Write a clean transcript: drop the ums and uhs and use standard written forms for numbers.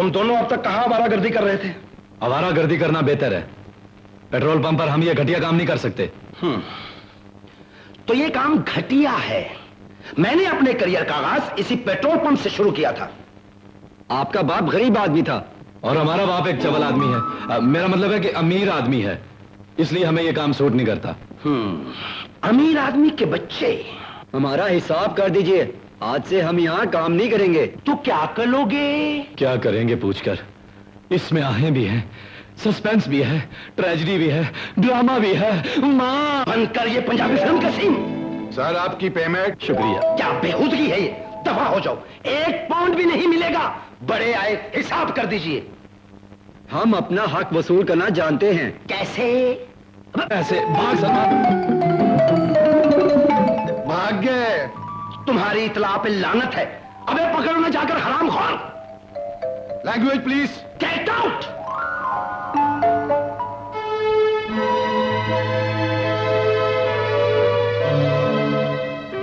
तुम दोनों अब तक कहां आवारागर्दी कर रहे थे? आवारागर्दी करना बेहतर है। पेट्रोल पंप पर हम ये घटिया काम नहीं कर सकते। तो ये काम घटिया है। मैंने अपने करियर का आगाज इसी पेट्रोल पंप से शुरू किया था। आपका बाप गरीब आदमी था और हमारा बाप एक चवल आदमी है। मेरा मतलब है कि अमीर आदमी है, इसलिए हमें यह काम सूट नहीं करता। अमीर आदमी के बच्चे, हमारा हिसाब कर दीजिए, आज से हम यहाँ काम नहीं करेंगे। तो क्या करोगे? क्या करेंगे पूछकर? इसमें आहें भी हैं, सस्पेंस भी है, ट्रेजेडी भी है, ड्रामा भी है। माँ बनकर ये पंजाबी फिल्म का सीन। सर आपकी पेमेंट। शुक्रिया। क्या बेहूदगी है ये? दफा हो जाओ, 1 पाउंड भी नहीं मिलेगा। बड़े आए, हिसाब कर दीजिए। हम अपना हक वसूल करना जानते हैं। कैसे? ऐसे भाग सलमान। भाग गए। तुम्हारी इतला पे लानत है। अबे पकड़ो ना जाकर हरामखोर। Language please. Get out.